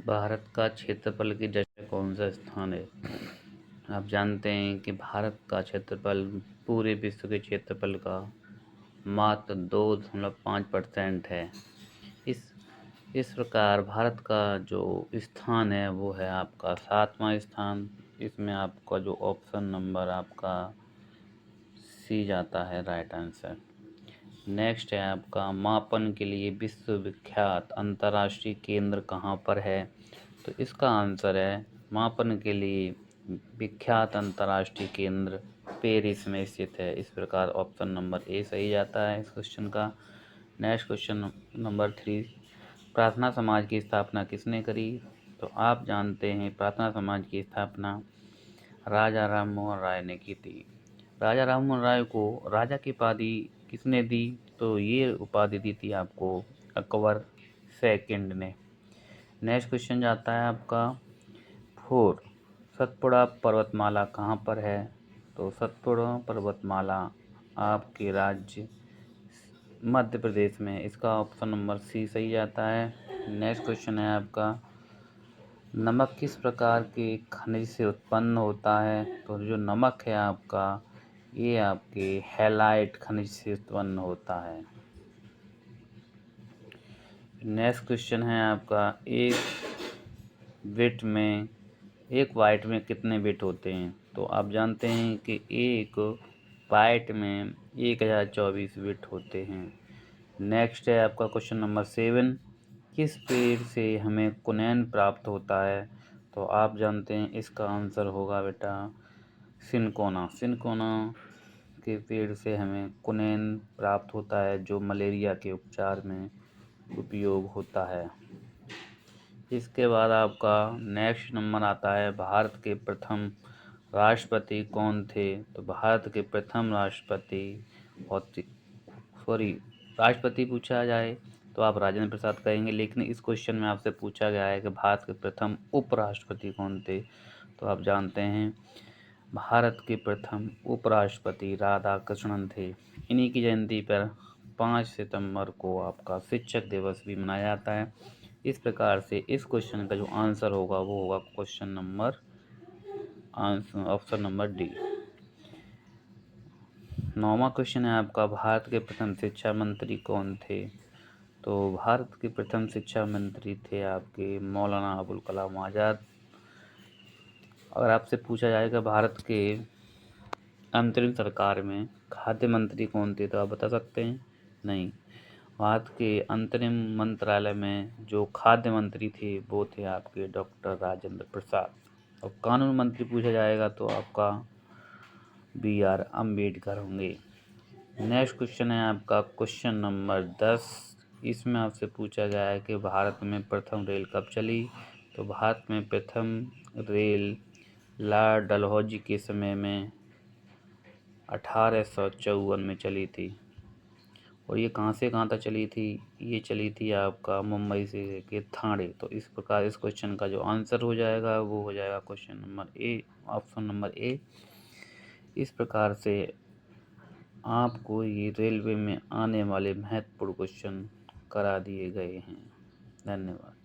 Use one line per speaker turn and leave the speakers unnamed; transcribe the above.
भारत का क्षेत्रफल की दृष्टि से कौन सा स्थान है? आप जानते हैं कि भारत का क्षेत्रफल पूरे विश्व के क्षेत्रफल का मात्र 2.5% है। इस प्रकार भारत का जो स्थान है वो है आपका 7वां स्थान। इसमें आपका जो ऑप्शन नंबर आपका सी जाता है राइट आंसर। नेक्स्ट है आपका मापन के लिए विश्वविख्यात अंतर्राष्ट्रीय केंद्र कहाँ पर है? तो इसका आंसर है मापन के लिए विख्यात अंतर्राष्ट्रीय केंद्र पेरिस में स्थित है। इस प्रकार ऑप्शन नंबर ए सही जाता है इस क्वेश्चन का। नेक्स्ट क्वेश्चन नंबर 3, प्रार्थना समाज की स्थापना किसने करी? तो आप जानते हैं प्रार्थना समाज की स्थापना राजा राम मोहन राय ने की थी। राजा राम मोहन राय को राजा की उपाधि किसने दी? तो ये उपाधि दी थी आपको अकबर सेकंड ने। नेक्स्ट क्वेश्चन जाता है आपका 4, सतपुड़ा पर्वतमाला कहाँ पर है? तो सतपुड़ा पर्वतमाला आपके राज्य मध्य प्रदेश में। इसका ऑप्शन नंबर सी सही जाता है। नेक्स्ट क्वेश्चन है आपका नमक किस प्रकार के खनिज से उत्पन्न होता है? तो जो नमक है आपका ये आपके हैलाइट खनिज से उत्पन्न होता है। नेक्स्ट क्वेश्चन है आपका एक बाइट में कितने बिट होते हैं? तो आप जानते हैं कि एक बाइट में 1024 बिट होते हैं। नेक्स्ट है आपका क्वेश्चन नंबर 7, किस पेड़ से हमें कुनैन प्राप्त होता है? तो आप जानते हैं इसका आंसर होगा बेटा सिनकोना। सिनकोना के पेड़ से हमें कुनैन प्राप्त होता है जो मलेरिया के उपचार में उपयोग होता है। इसके बाद आपका नेक्स्ट नंबर आता है भारत के प्रथम राष्ट्रपति कौन थे? तो भारत के प्रथम राष्ट्रपति पूछा जाए तो आप राजेंद्र प्रसाद कहेंगे, लेकिन इस क्वेश्चन में आपसे पूछा गया है कि भारत के प्रथम उपराष्ट्रपति कौन थे? तो आप जानते हैं भारत के प्रथम उपराष्ट्रपति राधाकृष्णन थे। इन्हीं की जयंती पर 5 सितंबर को आपका शिक्षक दिवस भी मनाया जाता है। इस प्रकार से इस क्वेश्चन का जो आंसर होगा वो होगा question number option number D. 9वां क्वेश्चन है आपका भारत के प्रथम शिक्षा मंत्री कौन थे? तो भारत के प्रथम शिक्षा मंत्री थे आपके मौलाना अबुल कलाम आज़ाद। अगर आपसे पूछा जाएगा भारत के अंतरिम सरकार में खाद्य मंत्री कौन थे तो आप बता सकते हैं? नहीं, भारत के अंतरिम मंत्रालय में जो खाद्य मंत्री थे वो थे आपके डॉक्टर राजेंद्र प्रसाद। और कानून मंत्री पूछा जाएगा तो आपका BR अम्बेडकर होंगे। नेक्स्ट क्वेश्चन है आपका क्वेश्चन नंबर 10। इसमें आपसे पूछा गया है कि भारत में प्रथम रेल कब चली? तो भारत में प्रथम रेल लॉर्ड डलहौजी के समय में 1854 में चली थी। और ये कहाँ से कहाँ तक चली थी? ये चली थी आपका मुंबई से लेके ठाणे। तो इस प्रकार इस क्वेश्चन का जो आंसर हो जाएगा वो हो जाएगा question number A, option number A. इस प्रकार से आपको ये रेलवे में आने वाले महत्वपूर्ण क्वेश्चन करा दिए गए हैं। धन्यवाद।